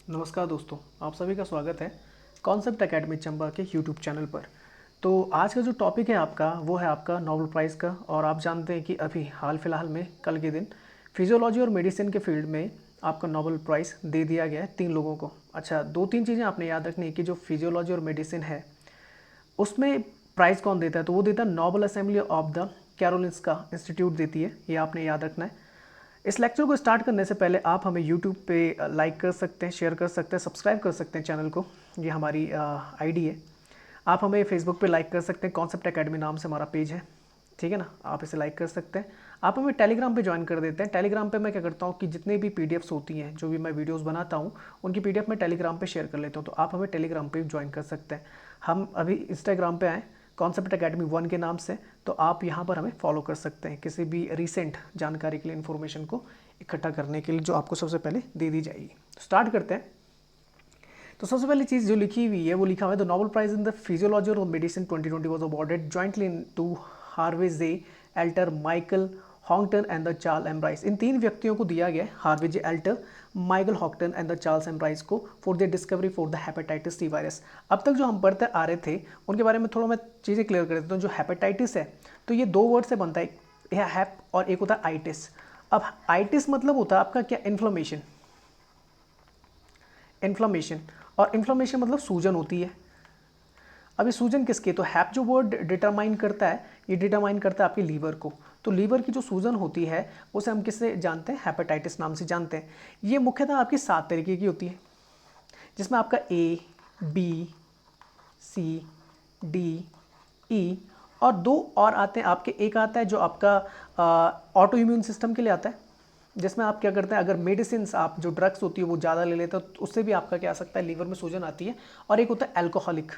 नमस्कार दोस्तों, आप सभी का स्वागत है कॉन्सेप्ट एकेडमी चंबा के यूट्यूब चैनल पर। तो आज का जो टॉपिक है आपका वो है आपका नोबेल प्राइज़ का। और आप जानते हैं कि अभी हाल फिलहाल में कल के दिन फिजियोलॉजी और मेडिसिन के फील्ड में आपका नोबेल प्राइज़ दे दिया गया है 3 लोगों को। अच्छा, 2-3 चीज़ें आपने याद रखनी है कि जो फिजियोलॉजी और मेडिसिन है उसमें प्राइज़ कौन देता है, तो वो देता है Nobel assembly of the Karolinska institute देती है। ये आपने याद रखना है। इस लेक्चर को स्टार्ट करने से पहले आप हमें यूट्यूब पे लाइक कर सकते हैं, शेयर कर सकते हैं, सब्सक्राइब कर सकते हैं चैनल को। ये हमारी आईडी है। आप हमें फेसबुक पे लाइक कर सकते हैं, कॉन्सेप्ट एकेडमी नाम से हमारा पेज है, ठीक है ना। आप इसे लाइक कर सकते हैं। आप हमें टेलीग्राम पे ज्वाइन कर देते हैं। टेलीग्राम पे मैं क्या करता हूँ कि जितने भी पीडीएफ्स होती हैं, जो भी मैं वीडियोस बनाता हूँ, उनकी पीडीएफ मैं टेलीग्राम पे शेयर कर लेता हूँ। तो आप हमें टेलीग्राम पे ज्वाइन कर सकते हैं। हम अभी इंस्टाग्राम पे आए कॉन्सेप्ट एकेडमी 1 के नाम से, तो आप यहाँ पर हमें फॉलो कर सकते हैं किसी भी रिसेंट जानकारी के लिए, इन्फॉर्मेशन को इकट्ठा करने के लिए, जो आपको सबसे पहले दे दी जाएगी। तो स्टार्ट करते हैं। तो सबसे पहली चीज़ जो लिखी हुई है वो लिखा हुआ है the Nobel prize in the physiology और medicine 2020 was awarded jointly to Harvey J Alter, Michael Houghton and the Charles M Rice. इन 3 व्यक्तियों को दिया गया Harvey J Alter, Michael Houghton and the Charles M Rice को for the discovery for the hepatitis C virus. अब तक जो हम पढ़ते आ रहे थे उनके बारे में थोड़ा मैं चीज़ें क्लियर कर देता हूँ। जो हेपेटाइटिस है तो ये 2 वर्ड से बनता है, एक हैप और एक होता है आइटिस। अब आइटिस मतलब होता है आपका क्या, इन्फ्लेमेशन। इन्फ्लेमेशन और इन्फ्लेमेशन मतलब सूजन होती है। अभी सूजन किसके, तो हैप जो वर्ड डिटरमाइन करता है, ये डिटरमाइन करता है आपके लीवर को। तो लीवर की जो सूजन होती है उसे हम किससे जानते हैं, हेपेटाइटिस नाम से जानते हैं। ये मुख्यतः आपकी 7 तरीके की होती है, जिसमें आपका ए, बी, सी, डी, ई और 2 और आते हैं आपके। एक आता है जो आपका ऑटो इम्यून सिस्टम के लिए आता है, जिसमें आप क्या करते हैं, अगर मेडिसिन आप जो ड्रग्स होती है वो ज़्यादा ले लेते हो तो उससे भी आपका क्या आ सकता है, लीवर में सूजन आती है। और एक होता है अल्कोहलिक,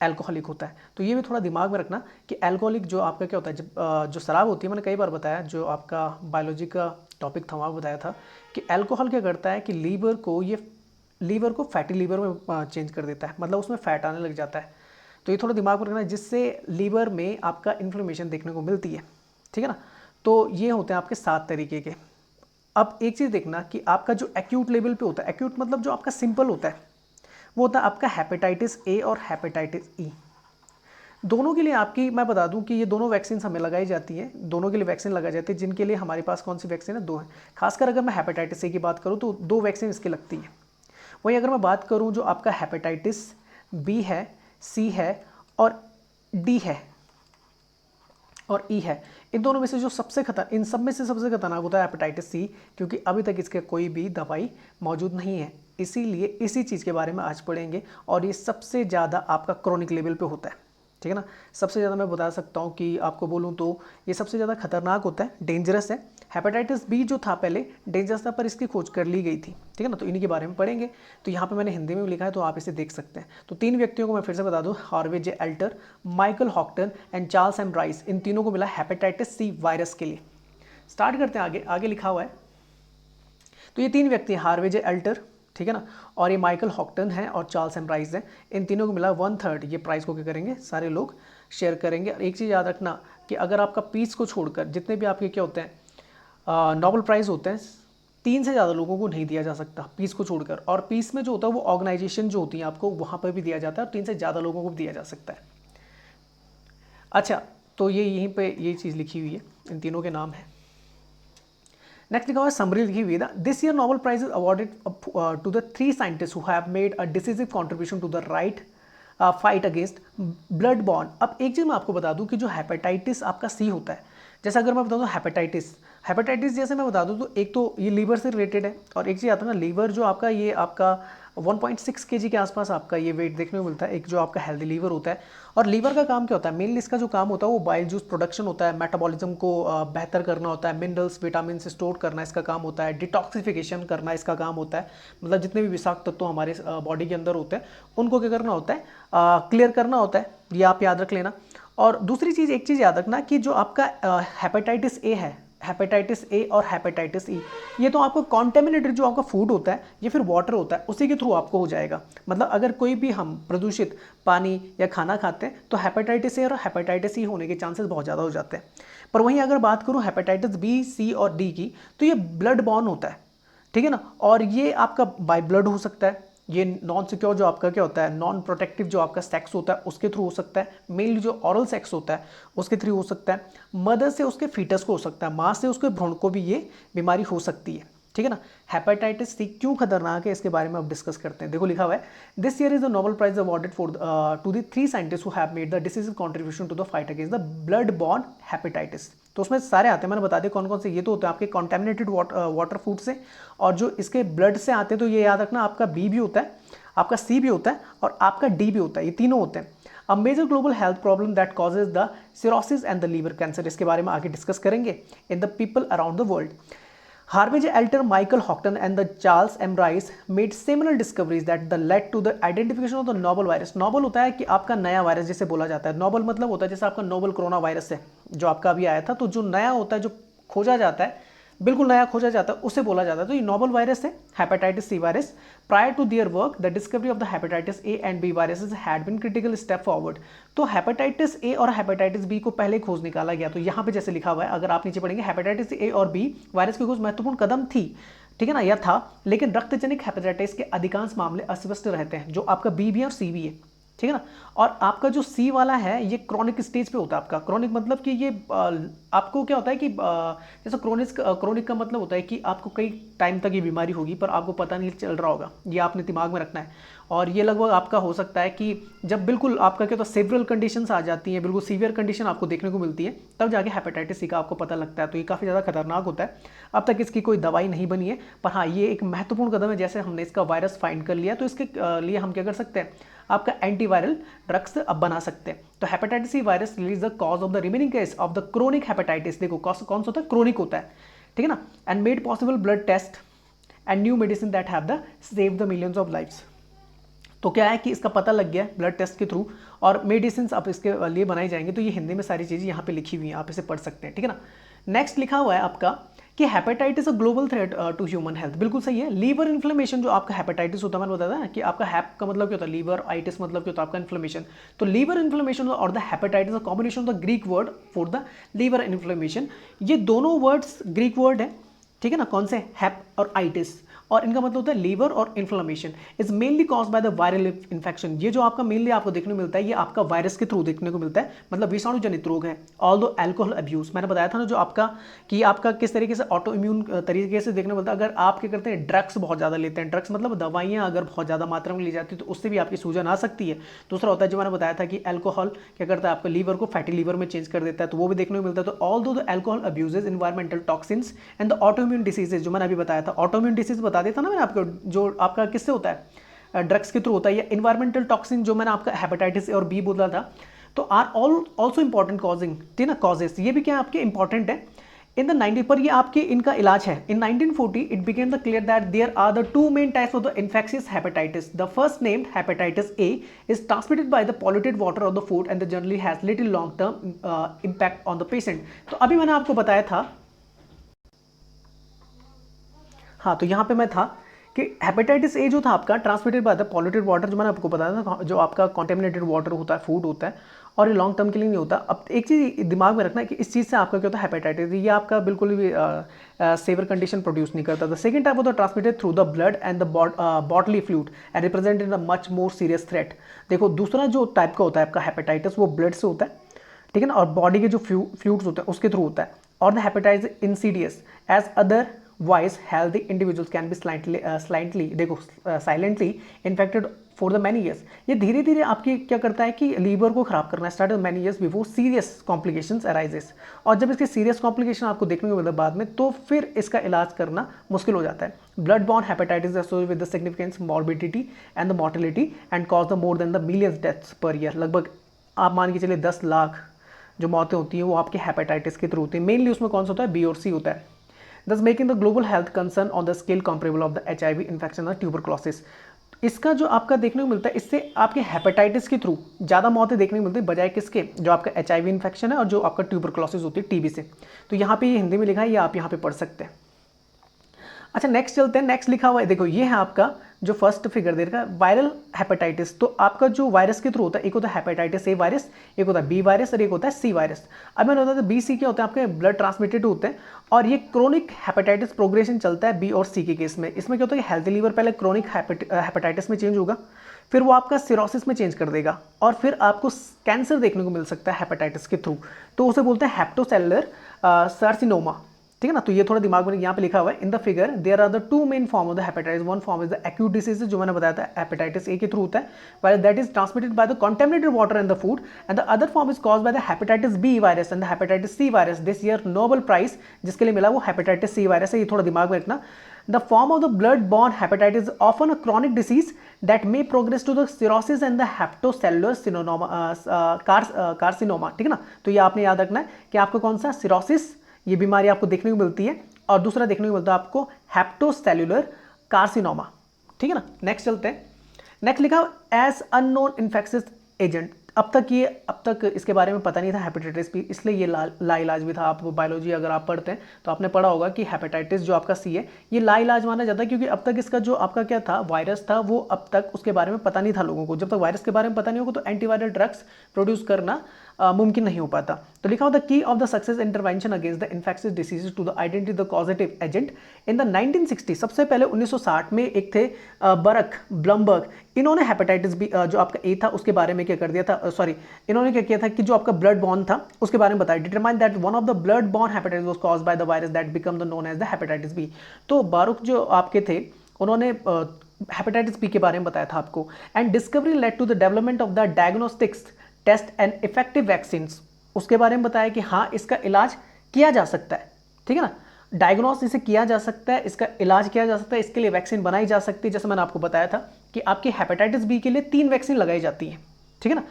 अल्कोहलिक होता है। तो ये भी थोड़ा दिमाग में रखना कि अल्कोहलिक जो आपका क्या होता है, जब जो शराब होती है, मैंने कई बार बताया, जो आपका बायोलॉजी का टॉपिक था वहाँ बताया था कि अल्कोहल क्या करता है कि लीवर को फैटी लीवर में चेंज कर देता है, मतलब उसमें फैट आने लग जाता है। तो ये थोड़ा दिमाग में रखना, जिससे लीवर में आपका इन्फ्लेमेशन देखने को मिलती है, ठीक है ना। तो ये होते हैं आपके 7 तरीके के। अब एक चीज़ देखना कि आपका जो एक्यूट लेवल पे होता है, एक्यूट मतलब जो आपका सिंपल होता है, वो होता है आपका हेपेटाइटिस ए और हेपेटाइटिस ई। दोनों के लिए आपकी मैं बता दूं कि ये दोनों वैक्सीन हमें लगाई जाती हैं, दोनों के लिए वैक्सीन लगाई जाती है, जिनके लिए हमारे पास कौन सी वैक्सीन है, 2 है। खासकर अगर मैं हेपेटाइटिस ए की बात करूं तो 2 वैक्सीन इसकी लगती है। वहीं अगर मैं बात करूं जो आपका हेपेटाइटिस बी है, सी है और डी है और ई है, इन दोनों में से जो इन सब में से सबसे खतरनाक होता है हेपेटाइटिस सी, क्योंकि अभी तक इसके कोई भी दवाई मौजूद नहीं है। इसीलिए इसी चीज़ के बारे में आज पढ़ेंगे। और ये सबसे ज़्यादा आपका क्रोनिक लेवल पे होता है, ठीक है ना। सबसे ज़्यादा मैं बता सकता हूँ कि आपको बोलूँ तो ये सबसे ज़्यादा खतरनाक होता है, डेंजरस है। हेपेटाइटिस बी जो था पहले डेंजरस था, पर इसकी खोज कर ली गई थी, ठीक है ना। तो इन्हीं के बारे में पढ़ेंगे। तो यहाँ पे मैंने हिंदी में भी लिखा है, तो आप इसे देख सकते हैं। तो 3 व्यक्तियों को मैं फिर से बता दूँ, Harvey J Alter, Michael Houghton and Charles M Rice, इन तीनों को मिला हेपेटाइटिस सी वायरस के लिए। स्टार्ट करते हैं, आगे आगे लिखा हुआ है। तो ये 3 व्यक्ति हैं, हार्वे जे एल्टर, ठीक है ना, और ये माइकल हॉक्टन है और चार्ल्स एम राइस है। इन तीनों को मिला 1/3। ये प्राइस को क्या करेंगे, सारे लोग शेयर करेंगे। और एक चीज़ याद रखना कि अगर आपका पीस को छोड़कर जितने भी आपके क्या होते हैं नोबेल प्राइज़ होते हैं, 3 से ज़्यादा लोगों को नहीं दिया जा सकता पीस को छोड़कर। और पीस में जो होता है वो ऑर्गेनाइजेशन जो होती है आपको वहाँ पर भी दिया जाता है, और 3 से ज़्यादा लोगों को भी दिया जा सकता है। अच्छा, तो ये यहीं पे ये चीज़ लिखी हुई है, इन तीनों के नाम है। नेक्स्ट लिखा हुआ है, समरी लिखी हुई है, this year Nobel prize is awarded to the 3 scientist who have made a decisive contribution to the right fight against blood borne. अब एक चीज़ मैं आपको बता दूं कि जो हेपेटाइटिस आपका सी होता है, जैसे अगर मैं बता दूं हेपेटाइटिस जैसे मैं बता दूं तो एक तो ये लीवर से रिलेटेड है, और एक चीज़ आता है ना, लीवर जो आपका ये आपका 1.6 kg के आसपास आपका ये वेट देखने को मिलता है, एक जो आपका हेल्दी लीवर होता है। और लीवर का काम क्या होता है, मेनली इसका जो काम होता है वो बाइल जूस प्रोडक्शन होता है, मेटाबॉलिज्म को बेहतर करना होता है, मिनरल्स विटामिन स्टोर करना इसका काम होता है, डिटॉक्सिफिकेशन करना इसका काम होता है, मतलब जितने भी विषाक्त तत्व हमारे बॉडी के अंदर होते हैं उनको क्या करना होता है, क्लियर करना होता है। ये आप याद रख लेना। और दूसरी चीज़, एक चीज़ याद रखना कि जो आपका हेपेटाइटिस ए है, हेपेटाइटिस ए और हेपेटाइटिस ई, ये तो आपको कॉन्टेमिनेटेड जो आपका फूड होता है या फिर वाटर होता है उसी के थ्रू आपको हो जाएगा। मतलब अगर कोई भी हम प्रदूषित पानी या खाना खाते हैं तो हेपेटाइटिस ए और हेपेटाइटिस ई होने के चांसेस बहुत ज़्यादा हो जाते हैं। पर वहीं अगर बात करूँ हेपेटाइटिस बी, सी और डी की, तो ये ब्लड बॉर्न होता है। ठीक है ना। और ये आपका बाय ब्लड हो सकता है, ये नॉन सिक्योर जो आपका क्या होता है, नॉन प्रोटेक्टिव जो आपका सेक्स होता है उसके थ्रू हो सकता है, मेनली जो ऑरल सेक्स होता है उसके थ्रू हो सकता है, मदर से उसके फीटस को हो सकता है, माँ से उसके भ्रूण को भी ये बीमारी हो सकती है, ठीक है ना। हेपेटाइटिस सी क्यों खतरनाक है इसके बारे में अब डिस्कस करते हैं। देखो लिखा हुआ है, this year is the Nobel prize awarded for to the 3 scientist who have made the decisive contribution to the fight against the blood borne hepatitis. तो उसमें सारे आते हैं, मैंने बता दिया कौन कौन से। ये तो होते हैं आपके कॉन्टेमिनेटेड वाटर फूड से, और जो इसके ब्लड से आते हैं तो ये याद रखना, आपका बी भी होता है, आपका सी भी होता है और आपका डी भी होता है, ये तीनों होते हैं। A major global health problem that causes the cirrhosis and the liver cancer, इसके बारे में आगे डिस्कस करेंगे in the people around the world. Harvey J. Elter, Michael Houghton, and the Charles M. Rice made similar discoveries that led to the identification of the novel virus. Novel होता है कि आपका नया वायरस जिसे बोला जाता है, नोबल मतलब होता है जैसे आपका नोबल कोरोना वायरस है जो आपका अभी आया था, तो जो नया होता है, जो खोजा जाता है, बिल्कुल नया खोजा जाता है, उसे बोला जाता है। तो ये नोबल वायरस है, hepatitis C virus. Prior to their work the discovery of the hepatitis A and B viruses had been critical step forward. तो हेपेटाइटिस ए और हेपेटाइटिस बी को पहले खोज निकाला गया। तो यहाँ पे जैसे लिखा हुआ है, अगर आप नीचे पढ़ेंगे, हेपेटाइटिस ए और बी वायरस की खोज महत्वपूर्ण कदम थी, ठीक है ना, यह था, लेकिन रक्तजनित हेपेटाइटिस के अधिकांश मामले अस्पष्ट रहते हैं, जो आपका बी भी है और सी भी है, ठीक है ना। और आपका जो सी वाला है ये क्रॉनिक स्टेज पे होता है। आपका क्रॉनिक मतलब कि ये आपको क्या होता है कि जैसे क्रोनिक का मतलब होता है कि आपको कई टाइम तक ये बीमारी होगी पर आपको पता नहीं चल रहा होगा, ये आपने दिमाग में रखना है। और ये लगभग आपका हो सकता है कि जब बिल्कुल आपका क्या होता है, सेवरल कंडीशंस आ जाती हैं, बिल्कुल सीवियर कंडीशन आपको देखने को मिलती है, तब जाके हेपेटाइटिस सी का आपको पता लगता है। तो ये काफ़ी ज़्यादा खतरनाक होता है। अब तक इसकी कोई दवाई नहीं बनी है, पर हाँ ये एक महत्वपूर्ण कदम है। जैसे हमने इसका वायरस फाइंड कर लिया, तो इसके लिए हम क्या कर सकते हैं, आपका एंटीवायरल ड्रग्स अब बना सकते हैं। तो hepatitis C virus release the cause of the remaining case of the chronic hepatitis. देखो कौन सा होता है, क्रोनिक होता है, ठीक है ना। And made possible blood test and new medicine that have the save the millions of lives. तो क्या है कि इसका पता लग गया ब्लड टेस्ट के थ्रू, और मेडिसिन अब इसके लिए बनाई जाएंगी। तो ये हिंदी में सारी चीज़ें यहाँ पे लिखी हुई हैं, आप इसे पढ़ सकते हैं, ठीक है ना। नेक्स्ट लिखा हुआ है आपका कि hepatitis a global threat to human health. बिल्कुल सही है। लीवर इन्फ्लेमेशन जो आपका हेपेटाइटिस होता है, मैंने बताया था कि आपका हैप का मतलब क्या होता है, लीवर, आइटिस मतलब क्या होता है आपका इन्फ्लेमेशन। तो लीवर इन्फ्लेमेशन और the hepatitis a combination of the Greek word for the liver inflammation. ये दोनों वर्ड्स ग्रीक वर्ड है, ठीक है ना, कौन से, हैप और आइटिस, और इनका मतलब होता है लीवर और inflammation is mainly cause by the viral infection. ये जो आपका मेनली आपको देखने को मिलता है, ये आपका वायरस के थ्रू देखने को मिलता है, मतलब विषाणु जनित रोग है। ऑल दो एल्कोहल अब्यूज, मैंने बताया था ना, जो आपका कि आपका किस तरीके से ऑटो इम्यून तरीके से देखने को मिलता है। अगर आप क्या करते हैं, ड्रग्स बहुत ज़्यादा लेते हैं, ड्रग्स मतलब दवाइयाँ अगर बहुत ज़्यादा मात्रा में ली जाती है तो उससे भी आपकी सूजन आ सकती है। दूसरा होता है जो मैंने बताया था कि एल्कोहल क्या करता है, आपका लीवर को फैटी लीवर में चेंज कर देता है, तो वो भी देखने को मिलता है। तो although alcohol abuses, environmental toxins and the auto immune diseases, जो मैंने अभी बताया था, ऑटो इम्यून डिसीज बता देता ना मैंने आपको, जो आपका किससे होता है, ड्रग्स के थ्रू होता है। या इन्वायरमेंटल टॉक्सिन जो मैंने आपका हेपेटाइटिस और बी बोला था, तो आर ऑल्सो इंपॉर्टेंट कॉजिंग, ठीक है ना, कॉजेस, ये भी क्या आपके इंपॉर्टेंट है। इन द 90 पर ये आपके इनका इलाज है। In 1940 it became the clear that there are the two main types of the infectious hepatitis. The first named hepatitis A is transmitted by the polluted water of the food and the generally has little long term impact on the patient. तो अभी मैंने आपको बताया था, हाँ, तो यहाँ पे मैं था कि हेपेटाइटिस ए जो था आपका transmitted by the polluted water, जो मैंने आपको बताया था, जो आपका कॉन्टेमिनेटेड वाटर होता है, फूड होता है, और ये लॉन्ग टर्म के लिए नहीं होता। अब एक चीज़ दिमाग में रखना है कि इस चीज़ से आपका क्या होता है, हेपेटाइटिस ये आपका बिल्कुल भी सेवर कंडीशन प्रोड्यूस नहीं करता। The second type of the transmitted through the blood and the bodily fluid and represent in a much more serious threat. देखो दूसरा जो टाइप का होता है आपका हेपेटाइटिस, वो ब्लड से होता है, ठीक है ना, और बॉडी के जो फ्लूइड्स होते हैं उसके थ्रू होता है। और the hepatitis insidious as otherwise healthy individuals can be slightly देखो silently infected for the many years. ये धीरे धीरे आपकी क्या करता है कि लीवर को खराब करना start many years before serious complications arises. और जब इसके सीरियस कॉम्प्लिकेशन आपको देखने को मिलता है बाद में, तो फिर इसका इलाज करना मुश्किल हो जाता है। Blood borne hepatitis associated with the significance morbidity and the mortality and cause the more than the millions deaths per year. लगभग आप मान के चलिए 10 लाख जो मौतें होती हैं वो आपके हेपेटाइटिस के थ्रू होती हैं। मेनली उसमें कौन सा होता है, बी और सी होता है। Thus making the global health concern on the scale comparable of the HIV infection और tuberculosis। इसका जो आपका देखने को मिलता है, इससे आपके हेपेटाइटिस के थ्रू ज़्यादा मौतें देखने को मिलती है बजाय किसके, जो आपका HIV इन्फेक्शन है और जो आपका ट्यूबरक्लोसिस होती है टीबी से। तो यहाँ पे ये हिंदी में लिखा है, ये आप यहाँ पे पढ़ सकते हैं। अच्छा नेक्स्ट चलते हैं। नेक्स्ट लिखा हुआ है, देखो ये है आपका जो फर्स्ट फिगर दे रखा है वायरल हेपेटाइटिस, तो आपका जो वायरस के थ्रू होता है, एक होता है हेपेटाइटिस ए वायरस, एक होता है बी वायरस और एक होता है सी वायरस। अब मैंने बताया था बी सी क्या होते हैं, आपके ब्लड ट्रांसमिटेड होते हैं और ये क्रोनिक हेपेटाइटिस प्रोग्रेशन चलता है बी और सी के केस में। इसमें क्या होता है कि हेल्थी लीवर पहले क्रोनिक हेपेटाइटिस में चेंज होगा, फिर वो आपका सिरोसिस में चेंज कर देगा और फिर आपको कैंसर देखने को मिल सकता है हेपेटाइटिस के थ्रू, तो उसे बोलते हैं हेप्टोसेलुलर कार्सिनोमा। ठीक है ना, तो ये थोड़ा दिमाग में यहाँ पे लिखा हुआ है in the figure there are the two main form of the hepatitis, one form is the acute disease जो मैंने बताया था हेपेटाइटिस ए के थ्रू होता है, while that is transmitted by the contaminated water in the food, and the other form is caused by the hepatitis B virus and the hepatitis C virus. This year Nobel prize जिसके लिए मिला वो hepatitis C virus है, ये थोड़ा दिमाग में रखना। The form of the blood-borne hepatitis is often a chronic disease that may progress to the cirrhosis and the hepatocellular carcinoma। ठीक है ना, तो ये आपने याद रखना है कि आपको कौन सा सिरोसिस ये बीमारी आपको देखने को मिलती है और दूसरा देखने को मिलता है आपको हेप्टोसेल्युलर कार्सिनोमा। ठीक है ना, नेक्स्ट चलते हैं। नेक्स्ट लिखा एज अननोन इन्फेक्शियस एजेंट। अब तक इसके बारे में पता नहीं था हेपेटाइटिस बी, इसलिए ये लाइलाज भी था। आप बायोलॉजी अगर आप पढ़ते हैं तो आपने पढ़ा होगा कि हेपेटाइटिस जो आपका सी है ये लाइलाज माना जाता है, क्योंकि अब तक इसका जो आपका क्या था वायरस था वो अब तक उसके बारे में पता नहीं था लोगों को। जब तक वायरस के बारे में पता नहीं होगा तो एंटीवायरल ड्रग्स प्रोड्यूस करना मुमकिन नहीं हो पाता। तो लिखा होता key of the success intervention against the infectious diseases to the identity the causative agent in the 1960। सबसे पहले 1960 में एक थे बरक ब्लमबर्ग, इन्होंने हेपेटाइटिस बी जो आपका ए था उसके बारे में क्या कर दिया था, इन्होंने क्या किया था कि जो आपका ब्लड बॉर्न था उसके बारे में बताया। Determine that one of the blood borne hepatitis was caused by the virus that become the known as the hepatitis B. तो बारुक जो आपके थे उन्होंने हेपेटाइटिस बी के बारे में बताया था आपको, and discovery led to the development of the diagnostics test and effective vaccines. उसके बारे में बताया कि हाँ इसका इलाज किया जा सकता है। ठीक है ना, डायग्नोस इसे किया जा सकता है, इसका इलाज किया जा सकता है, इसके लिए वैक्सीन बनाई जा सकती है। जैसे मैंने आपको बताया था कि आपकी हेपेटाइटिस बी के लिए 3 वैक्सीन लगाई जाती हैं। ठीक है ना,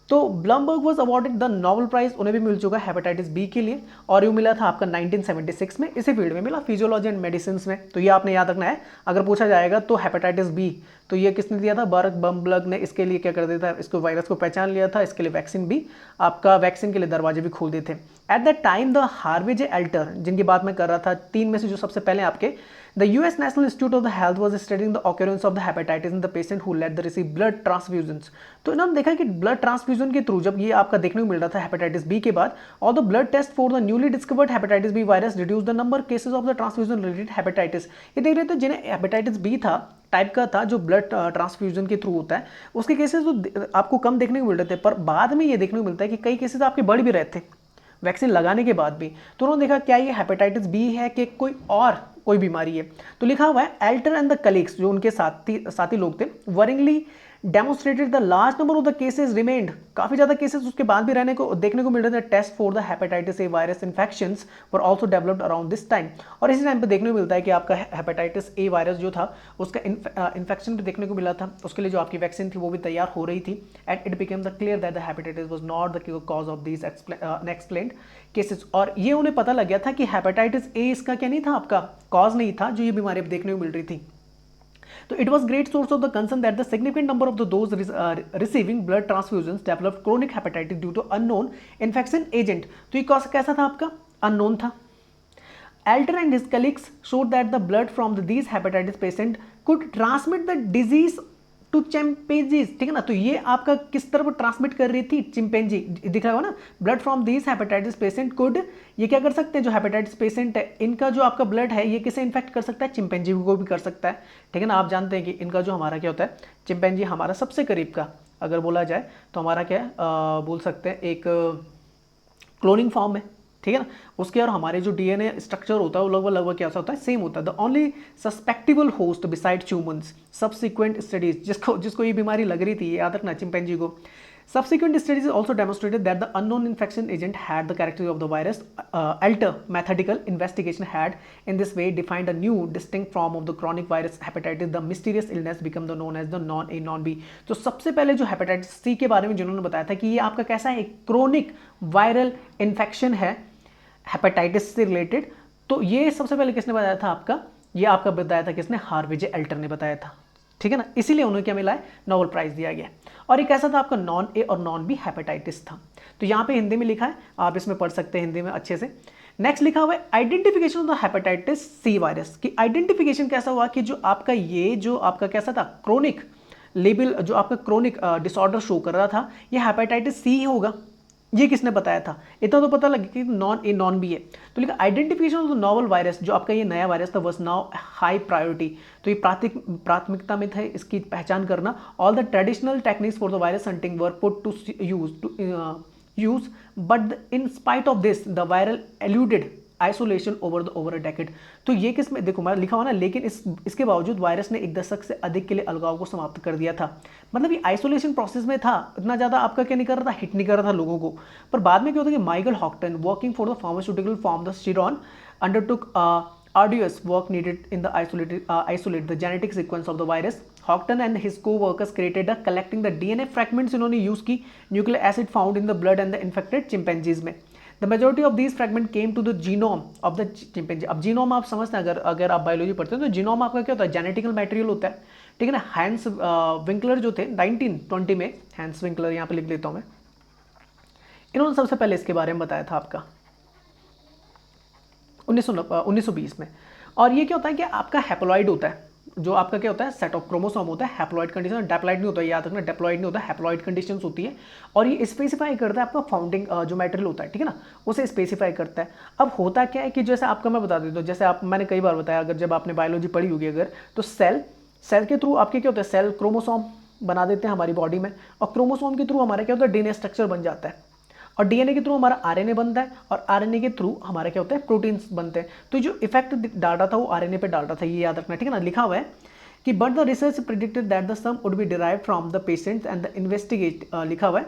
तो Blumberg was awarded the Nobel prize, उन्हें भी मिल चुका है हेपेटाइटिस बी के लिए, और ये मिला था आपका 1976 में। इसी फील्ड में मिला फिजियोलॉजी एंड मेडिसिन में। तो ये आपने याद रखना है, अगर पूछा जाएगा तो हेपेटाइटिस बी तो ये किसने दिया था, बरक ब्लमबर्ग ने इसके लिए क्या कर दिया था, इसको वायरस को पहचान लिया था, इसके लिए वैक्सीन भी आपका वैक्सीन के लिए दरवाजे भी खोल दिए थे। At that time the Harvey J alter जिनकी बात मैं कर रहा था, 3 में से जो सबसे पहले आपके the US National Institute of the Health was studying the occurrence of the hepatitis in the patient who let the receive blood transfusions. तो इन्होंने देखा कि ब्लड ट्रांसफ्यूजन के थ्रू जब ये आपका देखने को मिल रहा था हेपेटाइटिस बी के बाद, और the blood test for the newly discovered hepatitis B virus reduce the number cases of the transfusion related hepatitis. ये देख रहे थे जिन्हें हेपेटाइटिस बी था टाइप का था जो ब्लड ट्रांसफ्यूजन के थ्रू होता है, उसके केसेस तो आपको कम देखने को मिल रहे थे, पर बाद में ये देखने को मिलता है कि कई केसेस आपके बढ़ भी रहे थे वैक्सीन लगाने के बाद भी। तो उन्होंने देखा क्या ये हेपेटाइटिस बी है कि कोई बीमारी है। तो लिखा हुआ है एल्टर एंड द कलीग्स जो उनके साथी लोग थे worryingly demonstrated the large number of the cases remained, काफी ज्यादा केसेस उसके बाद भी देखने को मिल रहे थे। Test for the hepatitis A virus infections were also developed around this time, और इसी टाइम पे देखने को मिलता है कि आपका हेपेटाइटिस ए वायरस जो था उसका इन्फेक्शन भी देखने को मिला था, उसके लिए जो आपकी वैक्सीन थी वो भी तैयार हो रही थी, and it became the clear that the hepatitis was not the cause of these unexplained cases. और ये उन्हें पता लग गया था कि हेपेटाइटिस ए इसका क्या नहीं था, आपका कॉज नहीं था जो ये बीमारी देखने को मिल रही थी। तो it was great source of the concern that the significant number of those receiving blood transfusions developed chronic hepatitis due to unknown infection agent। तो ये कैसा था आपका, unknown था। Alter and his colleagues showed that the blood from these hepatitis patient could transmit the disease to chimpanzees. ठीक है ना, तो ये आपका किस तरफ ट्रांसमिट कर रही थी, चिंपैंजी दिख रहा हो ना, blood from these hepatitis patient could, ये क्या कर सकते हैं जो हेपेटाइटिस पेशेंट है इनका जो आपका ब्लड है ये किसे इन्फेक्ट कर सकता है, चिंपैंजी को भी कर सकता है। ठीक है ना, आप जानते हैं कि इनका जो हमारा क्या होता है, चिंपैंजी हमारा सबसे करीब का अगर बोला जाए तो हमारा क्या है, बोल सकते हैं एक क्लोनिंग फॉर्म है। ठीक है ना, उसके और हमारे जो डीएनए स्ट्रक्चर होता है वो लगभग क्या होता है, सेम होता है। The only susceptible host beside humans subsequent studies, जिसको ये बीमारी लग रही थी, याद रखना चिंपैंजी को। Subsequent studies also demonstrated that the unknown infection agent had the characteristics of the virus. Alter mathematical investigation had in this way defined a new distinct form of the chronic virus hepatitis. The mysterious illness become the known as the non-A non-B। तो सबसे पहले जो hepatitis C के बारे में जिन्होंने बताया था कि ये आपका कैसा है, एक क्रोनिक वायरल इन्फेक्शन है हेपेटाइटिस से रिलेटेड, तो ये सबसे पहले किसने बताया था आपका, ये आपका बताया था किसने, हार्वे जे एल्टर ने बताया था। ठीक है ना, इसीलिए उन्हें क्या मिला है, नोबेल प्राइज दिया गया। और एक ऐसा था आपका नॉन ए और नॉन बी हेपेटाइटिस था। तो यहाँ पे हिंदी में लिखा है, आप इसमें पढ़ सकते हैं हिंदी में अच्छे से। नेक्स्ट लिखा हुआ है identification of the hepatitis C virus की आइडेंटिफिकेशन कैसा हुआ कि जो आपका ये जो आपका कैसा था क्रोनिक लेबल जो आपका क्रोनिक डिसऑर्डर शो कर रहा था ये हेपेटाइटिस सी ही होगा। ये किसने बताया था? इतना तो पता लगे कि नॉन ए नॉन बी है। तो लिखा identification of the novel virus जो आपका ये नया वायरस था वाज नाउ हाई प्रायोरिटी। तो ये प्राथमिकता में थे इसकी पहचान करना। All the traditional techniques for the virus hunting were put to use but in spite of this the viral eluded isolation over a decade. तो ये किस में देखो मैं लिखा हुआ ना, लेकिन इसके बावजूद वायरस ने एक दशक से अधिक के लिए अलगाव को समाप्त कर दिया था। मतलब ये आइसोलेशन प्रोसेस में था, इतना ज़्यादा आपका क्या नहीं कर रहा था, हिट नहीं कर रहा था लोगों को। पर बाद में क्या होता है कि Michael Houghton working for the pharmaceutical firm the स्टीरॉन undertook arduous work needed in the isolate the genetic sequence of the virus. Houghton and his co-workers created a collecting the DNA fragments इन्होंने use की nucleic acid found in the blood and the infected chimpanzees में. The majority of these fragments came to the genome of the chimpanzee. अब genome आप समझते हैं, अगर आप biology पढ़ते हैं तो जीनोम आपका क्या होता है, जेनेटिकल मटेरियल होता है, ठीक है ना। हैंस विंकलर जो थे 1920 में, हैंस विंकलर यहाँ पे लिख लेता हूँ मैं, इन्होंने सबसे पहले इसके बारे में बताया था आपका 1920 में। और ये क्या होता है कि आपका हैप्लॉइड होता है, जो आपका क्या होता है सेट ऑफ क्रोमोसोम होता है, हैप्लॉइड कंडीशन, डेप्लॉइड नहीं होता है, याद रखना डेप्लॉइड नहीं होता है, हैप्लॉइड कंडीशंस होती है। और ये स्पेसिफाई करता है आपका फाउंडिंग जो मटेरियल होता है, ठीक है ना, उसे स्पेसिफाई करता है। अब होता क्या है कि जैसे आपका मैं बता देता हूँ, जैसे मैंने कई बार बताया, अगर जब आपने बायोलॉजी पढ़ी होगी अगर, तो सेल के थ्रू आपके क्या होता है, सेल क्रोमोसोम बना देते हैं हमारी बॉडी में, और क्रोमोसोम के थ्रू हमारा क्या होता है, डीएनए स्ट्रक्चर बन जाता है, और डीएनए के थ्रू हमारा आरएनए बनता है, और आरएनए के थ्रू हमारा क्या होता है, प्रोटीन्स बनते हैं। तो जो इफेक्ट डाल रहा था वो आरएनए पे डाल रहा था, ये याद रखना, ठीक है ना। लिखा हुआ है कि but the research predicted that the some would be derived from the patients and the investigate, लिखा हुआ है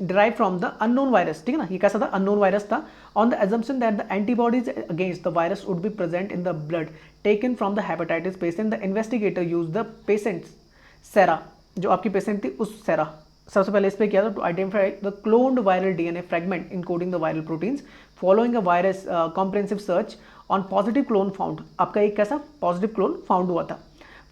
derive from the unknown virus, ठीक है ना। ये कैसा था, अननोन वायरस था। On the assumption that the antibodies against the virus would be present in the blood taken from the hepatitis patient, the investigator use the patients sera, जो आपकी patient थी उस सेरा, सबसे पहले इस पे किया था, to identify the cloned viral DNA fragment encoding the viral proteins following a virus comprehensive search on positive clone found. आपका एक कैसा पॉजिटिव क्लोन फाउंड हुआ था।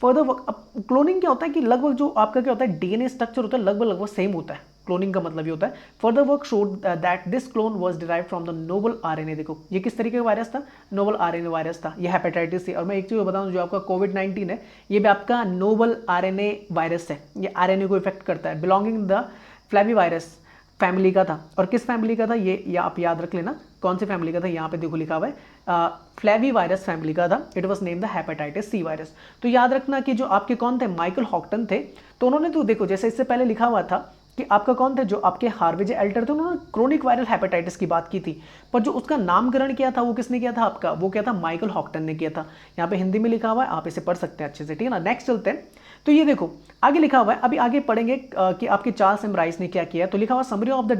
फर्दर वर्क, अब क्लोनिंग क्या होता है कि लगभग जो आपका क्या होता है डीएनए स्ट्रक्चर होता है लगभग सेम होता है। क्लोनिंग का मतलब ये होता है। Further work showed that this clone was derived from the novel RNA. देखो ये किस तरीके का वायरस था, नोवल आरएनए वायरस था, ये हेपेटाइटिस सी। और मैं एक चीज़ बताऊं, जो आपका कोविड-19 है ये भी आपका नोवल आरएनए वायरस है, ये आरएनए को इफेक्ट करता है। बिलोंगिंग द फ्लैवी वायरस फैमिली का था। और किस फैमिली का था ये आप याद रख लेना, कौन सी फैमिली का था, यहाँ पे देखो लिखा हुआ है फ्लैवी वायरस फैमिली का था। It was name the hepatitis C virus. तो याद रखना कि जो आपके कौन थे, माइकल हॉक्टन थे। तो उन्होंने तो देखो जैसे इससे पहले लिखा हुआ था कि आपका कौन थे, जो आपके हार्वे जे एल्टर थे, उन्होंने क्रोनिक वायरल हेपेटाइटिस की बात की थी, पर जो उसका नामकरण किया था वो किसने किया था आपका, वो क्या था, माइकल हॉक्टन ने किया था। यहाँ पे हिंदी में लिखा हुआ है, आप इसे पढ़ सकते हैं अच्छे से, ठीक है ना। नेक्स्ट चलते हैं। तो ये देखो आगे लिखा हुआ है, अभी आगे पढ़ेंगे कि आपके चार्ल्स एम राइस ने क्या किया। तो लिखा हुआ summary of the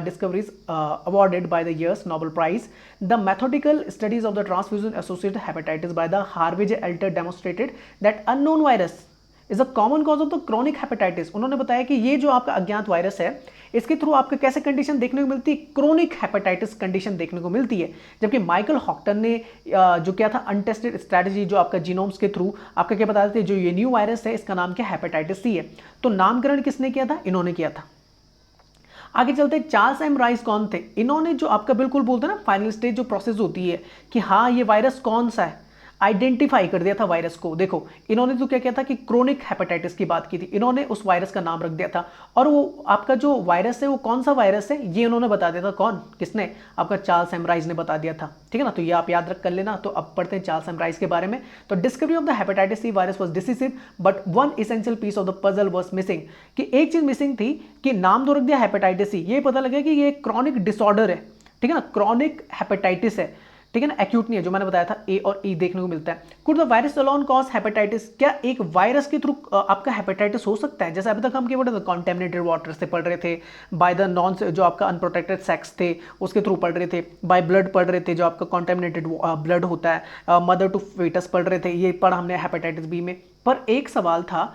discoveries awarded by the year's Nobel prize, the methodical studies of the transfusion associated hepatitis by the Harvey J Alter demonstrated that unknown virus is a common cause of the chronic hepatitis. उन्होंने बताया कि ये जो आपका अज्ञात virus है इसके through आपको कैसे कंडीशन देखने को मिलती है, क्रोनिक हेपेटाइटिस कंडीशन देखने को मिलती है। जबकि माइकल हॉक्टन ने जो क्या था अनटेस्टेड स्ट्रैटेजी, जो आपका जीनोम्स के थ्रू आपका क्या बता देते, जो ये न्यू वायरस है इसका नाम क्या हेपेटाइटिस सी है। तो नामकरण किसने किया था, इन्होंने किया था। आगे चलते, चार्ल्स एम राइस कौन थे, इन्होंने जो आपका बिल्कुल बोलते हैं ना फाइनल स्टेज जो प्रोसेस होती है कि हाँ ये वायरस कौन सा है, आइडेंटिफाई कर दिया था वायरस को। देखो इन्होंने तो क्या किया था कि क्रोनिक हेपेटाइटिस की बात की थी, इन्होंने उस वायरस का नाम रख दिया था। और वो आपका जो वायरस है वो कौन सा वायरस है ये उन्होंने बता दिया था, कौन, किसने, आपका चार्ल्स एम राइस ने बता दिया था, ठीक है ना। तो ये आप याद रख कर लेना। तो अब पढ़ते हैं चार्ल्स एम राइस के बारे में। तो discovery of the hepatitis C virus was decisive but one essential piece of the puzzle was missing, कि एक चीज मिसिंग थी कि नाम तो रख दिया हेपेटाइटिस सी, ये पता लगा कि ये क्रोनिक डिसऑर्डर है, ठीक है ना, क्रोनिक हेपेटाइटिस है, ठीक है ना, एक्यूट नहीं है, जो मैंने बताया था ए और ई देखने को मिलता है। Could the virus alone cause hepatitis, क्या एक वायरस के थ्रू आपका हेपेटाइटिस हो सकता है। जैसे अभी तक हम क्या पढ़ रहे थे, कॉन्टेमिनेटेड वाटर से पढ़ रहे थे, बाय द नॉन जो आपका अनप्रोटेक्टेड सेक्स थे उसके थ्रू पढ़ रहे थे, बाय ब्लड पढ़ रहे थे, जो आपका कॉन्टेमिनेटेड ब्लड होता है, मदर टू फेटस पढ़ रहे थे, ये पढ़ा हमने हेपेटाइटिस बी में। पर एक सवाल था,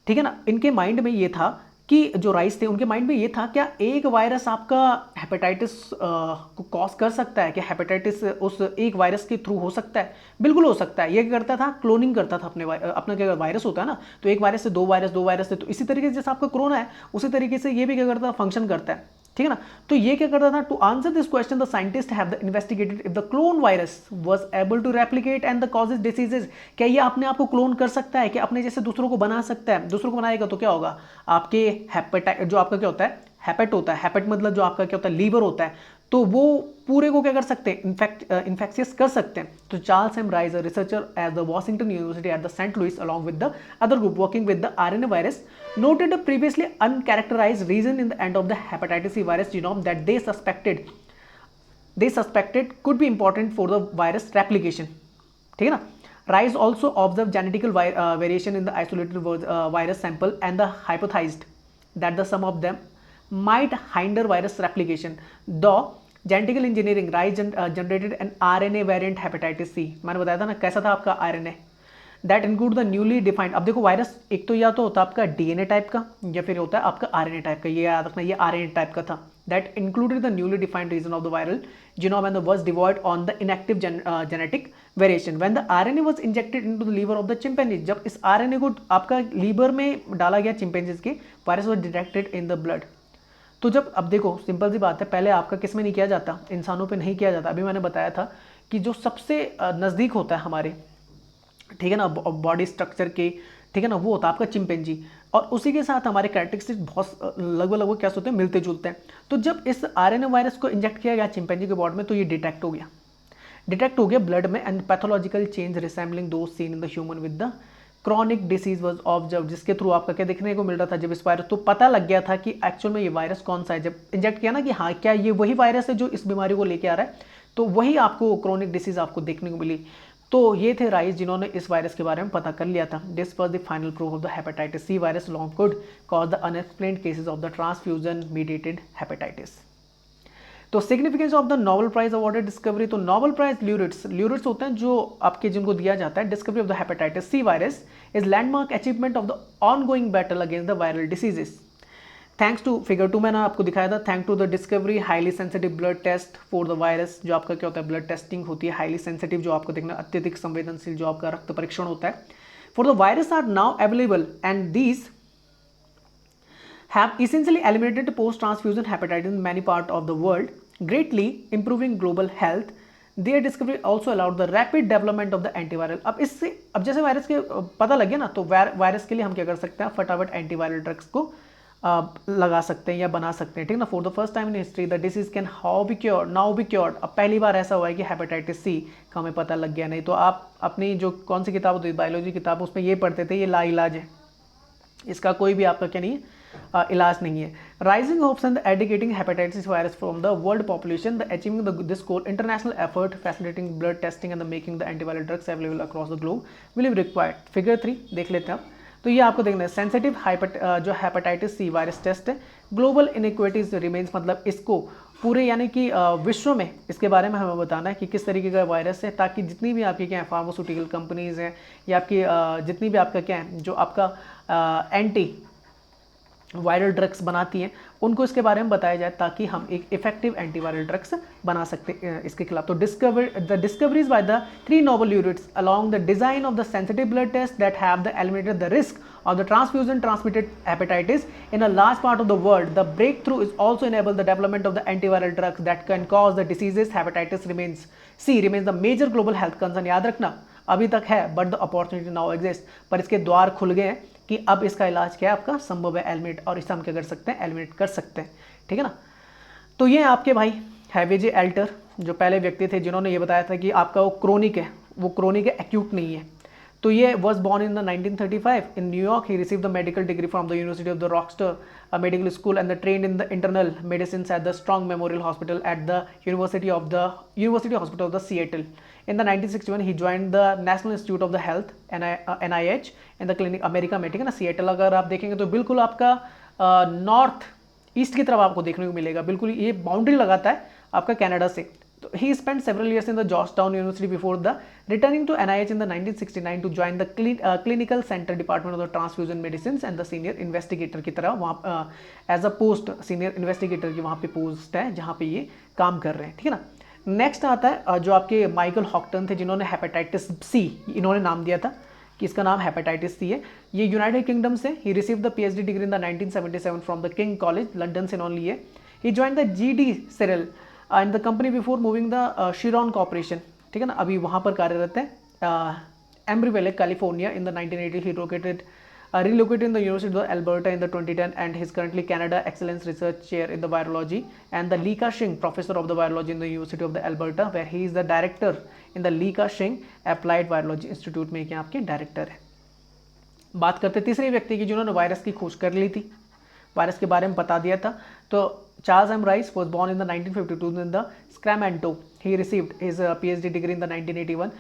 ठीक है ना, इनके माइंड में ये था कि जो राइस थे उनके माइंड में ये था, क्या एक वायरस आपका हेपेटाइटिस को कॉज कर सकता है, क्या हेपेटाइटिस उस एक वायरस के थ्रू हो सकता है। बिल्कुल हो सकता है। ये क्या करता था, क्लोनिंग करता था अपना क्या वायरस होता है ना, तो एक वायरस से दो वायरस से, तो इसी तरीके से जैसे आपका कोरोना है उसी तरीके से ये भी क्या करता है, फंक्शन करता है। ठीक है ना। तो ये क्या करता था, to answer this question the scientist have investigated if the clone virus was able to replicate and the causes diseases, क्या ये अपने आप को क्लोन कर सकता है, क्या अपने जैसे दूसरों को बना सकता है। दूसरों को बनाएगा तो क्या होगा, आपके हेपेटाइट जो आपका क्या होता है, हेपेट होता है, हेपेट मतलब जो आपका क्या होता है, लीवर होता है, तो वो पूरे को क्या कर सकते हैं, इन्फेक्शियस कर सकते हैं। तो Charles M Rice researcher at the Washington University at the Saint Louis along with the other group working with the RNA virus noted a previously uncharacterized region in the end of the hepatitis C virus genome that they suspected could be important for the virus replication, ठीक है ना। Rice also observed genetical variation in the isolated virus sample and the hypothesized that the sum of them might hinder virus replication. Though genetical engineering, Rice generated an RNA variant hepatitis C. मैंने बताया था ना कैसा था आपका RNA, that include the newly defined. अब देखो virus एक तो या तो होता है आपका डीएनए टाइप का या फिर होता है आपका आरएनए टाइप का, ये याद रखना ये आरएनए टाइप का था। That included the newly defined region of the viral genome and was devoid on the inactive genetic variation. When the RNA was injected into the liver of the chimpanzee, जब इस RNA को आपका liver में डाला गया chimpanzees के, virus was detected in the blood. तो जब अब देखो सिंपल सी बात है, पहले आपका किस में नहीं किया जाता, इंसानों पे नहीं किया जाता। अभी मैंने बताया था कि जो सबसे नज़दीक होता है हमारे, ठीक है ना, बॉडी स्ट्रक्चर के, ठीक है ना, वो होता है आपका चिंपैंजी, और उसी के साथ हमारे कैरेक्टरिस्टिक्स बहुत लगभग क्या होते हैं, मिलते जुलते हैं। तो जब इस आरएनए वायरस को इंजेक्ट किया गया चिंपैंजी के बॉडी में, तो ये डिटेक्ट हो गया ब्लड में, and pathological change resembling those seen in the human with the chronic disease was observe, जिसके थ्रू आपका क्या देखने को मिल रहा था, जब इस वायरस तो पता लग गया था कि एक्चुअल में ये वायरस कौन सा है। जब इंजेक्ट किया ना कि हाँ क्या ये वही वायरस है जो इस बीमारी को लेके आ रहा है, तो वही आपको क्रॉनिक डिसीज आपको देखने को मिली। तो ये थे राइस जिन्होंने इस वायरस के बारे में पता कर लिया था। This was the final proof of the hepatitis C virus long could cause the unexplained cases of the transfusion mediated hepatitis. तो significance of the Nobel prize awarded discovery, तो नोबेल प्राइज ल्यूरिट्स होते हैं जो आपके जिनको दिया जाता है। Discovery of the hepatitis C virus is landmark achievement of the ongoing battle against the viral diseases. Thanks to figure 2 मैंने आपको दिखाया था, thank to the discovery highly sensitive blood test for the virus, जो आपका क्या होता है blood testing होती है हाईली सेंसिटिव, जो आपको देखना अत्यधिक संवेदनशील जो आपका रक्त परीक्षण होता है। For the virus are now available and these have essentially eliminated post-transfusion hepatitis in many parts of the world, greatly improving global health. Their discovery also allowed the rapid development of the antiviral. अब जैसे virus के पता लगे ना, तो virus के लिए हम क्या कर सकते हैं, फटाफट एंटीवायरल ड्रग्स को लगा सकते हैं या बना सकते हैं, ठीक ना। For the first time in history the disease can now be cured. अब पहली बार ऐसा हुआ है कि हेपेटाइटिस सी का हमें पता लग गया। नहीं तो आप अपनी जो कौन सी किताब होती है, बायोलॉजी किताब, उसमें ये पढ़ते थे ये लाइलाज है, इसका कोई भी आपका क्या नहीं है, इलाज नहीं है। Rising hopes and eradicating hepatitis virus from the world population, the achieving this goal, international effort facilitating blood testing and the making the antiviral drugs available across the globe will be required. Figure 3 देख लेते हैं आप। तो ये आपको देखना है sensitive जो हेपेटाइटिस सी वायरस टेस्ट है, ग्लोबल इनइक्विटीज रिमेन्स, मतलब इसको पूरे यानी कि विश्व में इसके बारे में हमें बताना है कि किस तरीके का वायरस है, ताकि जितनी भी आपकी क्या है फार्मास्यूटिकल कंपनीज हैं या आपकी जितनी भी आपका क्या है जो आपका एंटी वायरल ड्रग्स बनाती हैं, उनको इसके बारे में बताया जाए ताकि हम एक इफेक्टिव एंटीवायरल ड्रग्स बना सकते हैं इसके खिलाफ। तो discoveries by the 3 Nobel laureates along the design of the sensitive blood test that have the eliminated the risk of the transfusion transmitted hepatitis in a large part of the world. The breakthrough is also enable the development of the antiviral drugs that can cause the diseases. Hepatitis remains the major global health concern. याद रखना अभी तक है, but the opportunity now exists, पर इसके द्वार खुल गए हैं कि अब इसका इलाज क्या है आपका संभव है एलिमिनेट, और इसे हम क्या कर सकते हैं एलिमिनेट कर सकते हैं, ठीक है ना। तो ये आपके भाई हैवेजे एल्टर जो पहले व्यक्ति थे जिन्होंने ये बताया था कि आपका वो क्रोनिक है, वो क्रोनिक है, एक्यूट नहीं है। तो ये was born in the 1935 in New York. He receive the medical degree from the university of the Rochester medical school and the train in the internal medicine at the Strong memorial hospital at the university hospital of the Seattle. In the 1961 he joined the National Institute of the Health NIH in the clinic America में, ठीक है ना। Seattle अगर आप देखेंगे तो बिल्कुल आपका नॉर्थ ईस्ट की तरफ आपको देखने को मिलेगा, बिल्कुल ये बाउंड्री लगाता है आपका कनाडा से। तो he spent several years in the Georgetown University before the returning to NIH in the 1969 to join the clinical center department of the transfusion medicines and the senior investigator की तरह वहाँ as a post senior investigator की वहाँ पे post है जहाँ पे ये काम कर रहे हैं, ठीक है ना। नेक्स्ट आता है जो आपके माइकल हॉक्टन थे जिन्होंने हेपेटाइटिस सी इन्होंने नाम दिया था कि इसका नाम हेपेटाइटिस सी है। ये यूनाइटेड किंगडम से he receive the PhD degree in the 1977 from the King College London से इन्होंने लिए। He join the GD Cyril in the company before moving the Chiron Corporation, ठीक है ना, अभी वहाँ पर कार्यरत है Emeryville California in the 1980 he relocated in the University of Alberta in the 2010 and he is currently Canada Excellence Research Chair in the Virology and the Li Ka-shing Professor of the Virology in the University of the Alberta where he is the Director in the Li Ka-shing Applied Virology Institute में क्या आपके director है। बात करते तीसरे व्यक्ति की जिन्होंने वायरस की खोज कर ली थी, वायरस के बारे में बता दिया था, तो Charles M Rice was born in the 1952 in the Sacramento. He received his PhD degree in the 1981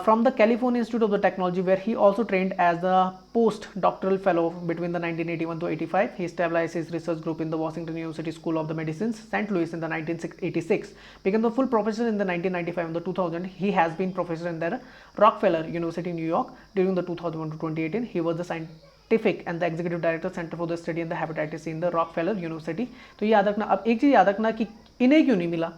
from the California Institute of the Technology where he also trained as the postdoctoral fellow between the 1981 to 85. He established his research group in the Washington University School of the Medicine, St. Louis in the 1986. Became the full professor in the 1995 and the 2000. He has been professor in the Rockefeller University, New York during the 2001 to 2018. He was the scientific and the executive director Center for the Study and the Hepatitis C in the Rockefeller University. तो याद रखना, अब एक चीज़ याद रखना कि इन्हें क्यों नहीं मिला,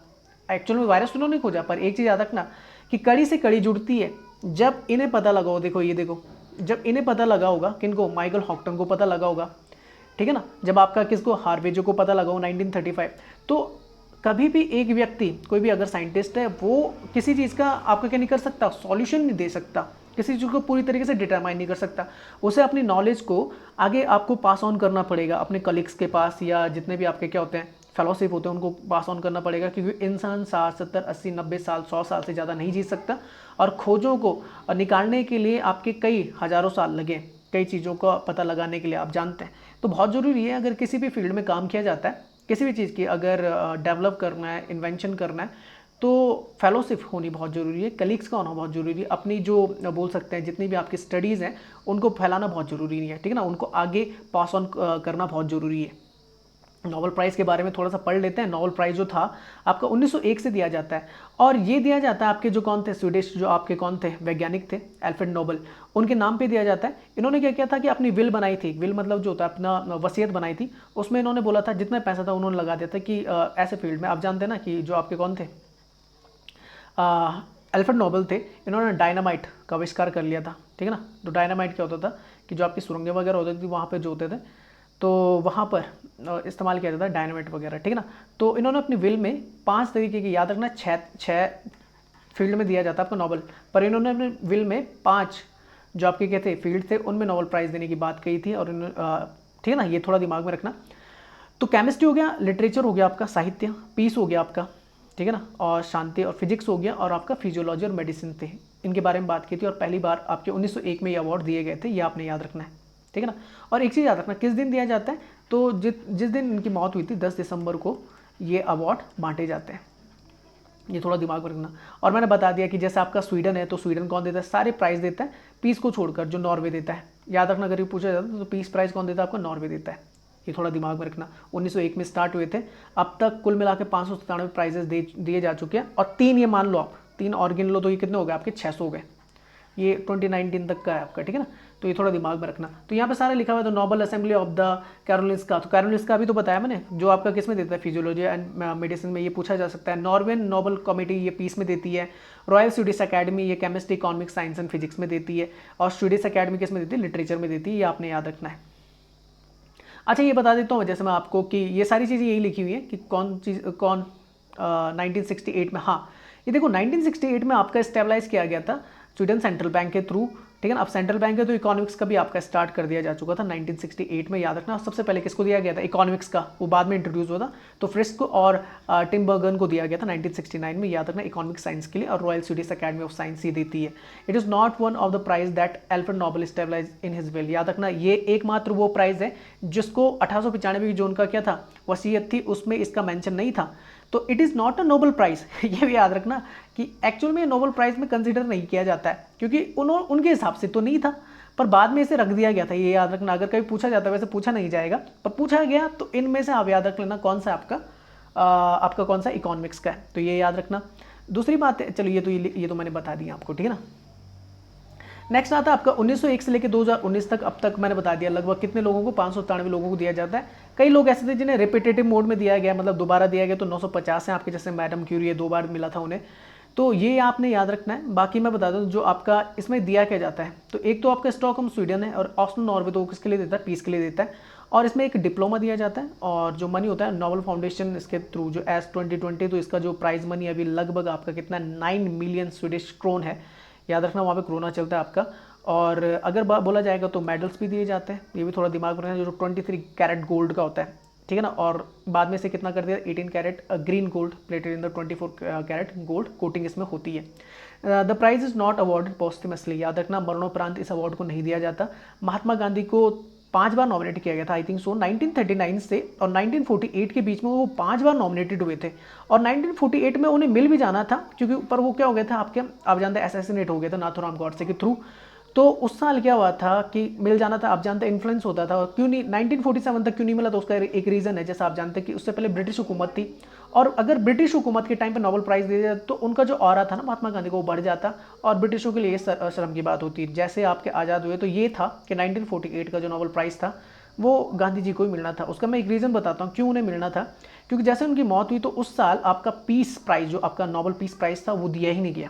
एक्चुअल में वायरस तो उन्होंने खोजा, पर एक चीज़ याद रखना कि कड़ी से कड़ी जुड़ती है जब इन्हें पता लगा हो। देखो ये देखो, जब इन्हें पता लगा होगा, किनको, माइकल हॉक्टन को पता लगा होगा, ठीक है ना, जब आपका किसको, हार्वेजो को पता लगा हो 1935, तो कभी भी एक व्यक्ति, कोई भी अगर साइंटिस्ट है, वो किसी चीज़ का आपका क्या नहीं कर सकता, सॉल्यूशन नहीं दे सकता, किसी चीज़ को पूरी तरीके से डिटरमाइन नहीं कर सकता। उसे अपनी नॉलेज को आगे आपको पास ऑन करना पड़ेगा अपने कलीग्स के पास, या जितने भी आपके क्या होते हैं फेलोशिप होते हैं उनको पास ऑन करना पड़ेगा, क्योंकि इंसान 60, 70, 80, 90 साल, 100 साल से ज़्यादा नहीं जी सकता, और खोजों को निकालने के लिए आपके कई हज़ारों साल लगे, कई चीज़ों का पता लगाने के लिए, आप जानते हैं। तो बहुत ज़रूरी है, अगर किसी भी फील्ड में काम किया जाता है, किसी भी चीज़ की अगर डेवलप करना है, इन्वेंशन करना है, तो फेलोशिप होनी बहुत ज़रूरी है, कलीग्स का होना बहुत ज़रूरी है, अपनी जो बोल सकते हैं जितनी भी आपकी स्टडीज़ हैं उनको फैलाना बहुत ज़रूरी नहीं है, ठीक है ना, उनको आगे पास ऑन करना बहुत ज़रूरी है। नोबेल प्राइज़ के बारे में थोड़ा सा पढ़ लेते हैं। नोबेल प्राइज़ जो था आपका 1901 से दिया जाता है, और ये दिया जाता है आपके जो कौन थे, स्वीडिश जो आपके कौन थे वैज्ञानिक थे, एल्फ्रेड नोबेल, उनके नाम पे दिया जाता है। इन्होंने क्या किया था कि अपनी विल बनाई थी, विल मतलब जो होता है अपना वसीयत बनाई थी, उसमें इन्होंने बोला था जितना पैसा था उन्होंने लगा दिया था कि ऐसे फील्ड में, आप जानते हैं ना कि जो आपके कौन थे एल्फ्रेड नोबेल थे, इन्होंने डायनामाइट का आविष्कार कर लिया था, ठीक है ना। तो डायनामाइट क्या होता था कि जो आपकी सुरंगें वगैरह होती थी वहाँ पर जो होते थे, तो वहाँ पर इस्तेमाल किया जाता है डायनामाइट वगैरह, ठीक है ना। तो इन्होंने अपनी विल में 5 तरीके की, याद रखना 6 फील्ड में दिया जाता है आपको नोबेल, पर इन्होंने अपने विल में 5 जो आपके क्या थे फील्ड थे उनमें नोबेल प्राइज़ देने की बात कही थी, और ठीक है ना, ये थोड़ा दिमाग में रखना। तो केमिस्ट्री हो गया, लिटरेचर हो गया आपका, साहित्य, पीस हो गया आपका, ठीक है ना, और शांति और फिजिक्स हो गया, और आपका फिजियोलॉजी और मेडिसिन थे, इनके बारे में बात की थी, और पहली बार आपके 1901 में ये अवार्ड दिए गए थे, ये आपने याद रखना है, ठीक है ना। और एक चीज़ याद रखना, किस दिन दिया जाता है, तो जिस दिन इनकी मौत हुई थी 10 दिसंबर को ये अवार्ड बांटे जाते हैं, ये थोड़ा दिमाग में रखना। और मैंने बता दिया कि जैसे आपका स्वीडन है, तो स्वीडन कौन देता है, सारे प्राइज़ देता है, पीस को छोड़कर जो नॉर्वे देता है, याद रखना, अगर ये पूछा जाता है तो पीस प्राइज़ कौन देता है, आपका नॉर्वे देता है, ये थोड़ा दिमाग में रखना। 1901 में स्टार्ट हुए थे, अब तक कुल मिला के 597 प्राइजेस दिए जा चुके हैं, और 3 ये मान लो आप, 3 और गिन लो तो ये कितने हो गए आपके, 600 हो गए, ये 2019 तक का है आपका, ठीक है ना। तो ये थोड़ा दिमाग में रखना। तो यहाँ पे सारा लिखा हुआ है, तो Nobel assembly of the Karolinska, तो कैरोलिंस्का अभी तो बताया मैंने, जो आपका किस में देता है, फिजियोलॉजी एंड मेडिसिन में, ये पूछा जा सकता है। नॉर्वेन नोबेल कमेटी ये पीस में देती है। रॉयल स्वीडिश अकेडमी ये chemistry, economics, science and physics में देती है, और स्वीडिश अकेडमी किस में देती है, लिटरेचर में देती है, ये आपने याद रखना है। अच्छा ये बता देता हूँ जैसे मैं आपको कि ये सारी चीज़ें यही लिखी हुई है कि कौन 1968 में, हाँ ये देखो 1968 में आपका स्टेबलाइज किया गया था स्वीडन सेंट्रल बैंक के थ्रू, ठीक है ना। अब सेंट्रल बैंक है तो इकोनॉमिक्स का भी आपका स्टार्ट कर दिया जा चुका था 1968 में, याद रखना। सबसे पहले किसको दिया गया था, इकोनॉमिक्स का, वो बाद में इंट्रोड्यूस हुआ था, तो फ्रिस्क को और टिम बर्गन को दिया गया था 1969 में, याद रखना, इकोनॉमिक्स साइंस के लिए। और Royal Swedish Academy of Science ही देती है। It is not one of the prize that Alfred Nobel established in his will, याद रखना, ये एकमात्र वो प्राइज है जिसको 1895 की जो उनका क्या था वसीयत थी, उसमें इसका मेंशन नहीं था। तो it is not a Nobel prize, ये भी याद रखना कि एक्चुअल में नोबेल प्राइज़ में कंसीडर नहीं किया जाता है, क्योंकि उनके हिसाब से तो नहीं था, पर बाद में इसे रख दिया गया था, ये याद रखना। अगर कभी पूछा जाता है, वैसे पूछा नहीं जाएगा, पर पूछा गया तो इनमें से आप याद रख लेना कौन सा आपका कौन सा इकोनॉमिक्स का है, तो ये याद रखना। दूसरी बात है, चलो ये तो मैंने बता दिया आपको, ठीक है ना। नेक्स्ट आता है आपका 1901 से लेकर 2019 तक, अब तक मैंने बता दिया लगभग कितने लोगों को, 597 लोगों को दिया जाता है। कई लोग ऐसे थे जिन्हें रिपीटेटिव मोड में दिया गया, मतलब दोबारा दिया गया, तो 950 हैं आपके, जैसे मैडम क्यूरी 2 बार मिला था उन्हें, तो ये आपने याद रखना है। बाकी मैं बता दूं जो आपका इसमें दिया क्या जाता है, तो एक तो आपका स्टॉकहोम स्वीडन है, और ऑस्लो नॉर्वे तो किसके लिए देता है, पीस के लिए देता है। और इसमें एक डिप्लोमा दिया जाता है, और जो मनी होता है नोबल फाउंडेशन इसके थ्रू जो एस 2020, तो इसका जो प्राइज़ मनी अभी लगभग आपका कितना 9 मिलियन स्वीडिश क्रोन है। याद रखना वहाँ पे कोरोना चलता है आपका। और अगर बोला जाएगा तो मेडल्स भी दिए जाते हैं, ये भी थोड़ा दिमाग में रखना, जो 23 कैरेट गोल्ड का होता है, ठीक है ना। और बाद में से कितना कर दिया 18 carat green gold plated in the 24 carat gold coating इसमें होती है। The prize is not awarded posthumously, याद रखना मरणोपरांत इस अवार्ड को नहीं दिया जाता। महात्मा गांधी को 5 बार नॉमिनेट किया गया था, आई थिंक सो 1939 से और 1948 के बीच में वो 5 बार नॉमिनेटेड हुए थे, और 1948 में उन्हें मिल भी जाना था, क्योंकि पर वो क्या हो गया था आपके, आप जानते हैं असैसिनेट हो गया था नाथूराम गॉडसे के थ्रू। तो उस साल क्या हुआ था कि मिल जाना था, आप जानते हैं इन्फ्लुएंस होता था, क्यों नहीं 1947 तक क्यों नहीं मिला, तो उसका एक रीज़न है। जैसा आप जानते हैं कि उससे पहले ब्रिटिश हुकूमत थी, और अगर ब्रिटिश हुकूमत के टाइम पे नोबेल प्राइज़ दे दिया तो उनका जो ऑरा था ना महात्मा गांधी को वो बढ़ जाता, और ब्रिटिशों के लिए ये शर्म की बात होती है। जैसे आपके आज़ाद हुए तो ये था कि 1948 का जो नोबेल प्राइज़ था वो गांधी जी को ही मिलना था। उसका मैं एक रीज़न बताता हूँ क्यों उन्हें मिलना था, क्योंकि जैसे उनकी मौत हुई तो उस साल आपका पीस प्राइज़, जो आपका नोबेल पीस प्राइज़ था, वो दिया ही नहीं गया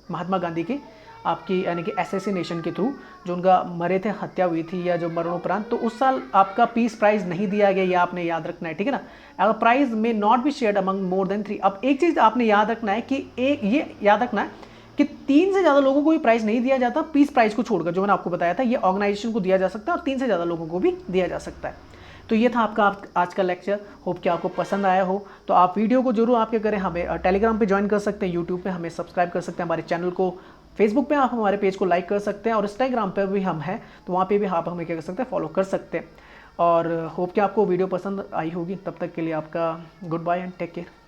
महात्मा गांधी के आपकी यानी कि असैसिनेशन के थ्रू, जो उनका मरे थे, हत्या हुई थी या जो मरणोपरांत, तो उस साल आपका पीस प्राइज़ नहीं दिया गया, ये आपने याद रखना है, ठीक है ना। अगर प्राइज में not be shared among more than 3। अब एक चीज़ आपने याद रखना है कि एक ये याद रखना है कि 3 से ज़्यादा लोगों को भी प्राइज़ नहीं दिया जाता पीस प्राइज़ को छोड़कर, जो मैंने आपको बताया था, ये ऑर्गेनाइजेशन को दिया जा सकता है और 3 से ज़्यादा लोगों को भी दिया जा सकता है। तो ये था आपका आज का लेक्चर, होप कि आपको पसंद आया हो। तो आप वीडियो को जरूर आप क्या करें, हमें टेलीग्राम पे ज्वाइन कर सकते हैं, यूट्यूब पे हमें सब्सक्राइब कर सकते हैं हमारे चैनल को, फेसबुक पे आप हमारे पेज को लाइक कर सकते हैं, और इंस्टाग्राम पे भी हम हैं, तो वहाँ पे भी आप हमें क्या कर सकते हैं, फॉलो कर सकते हैं। और होप कि आपको वीडियो पसंद आई होगी। तब तक के लिए आपका goodbye and take care.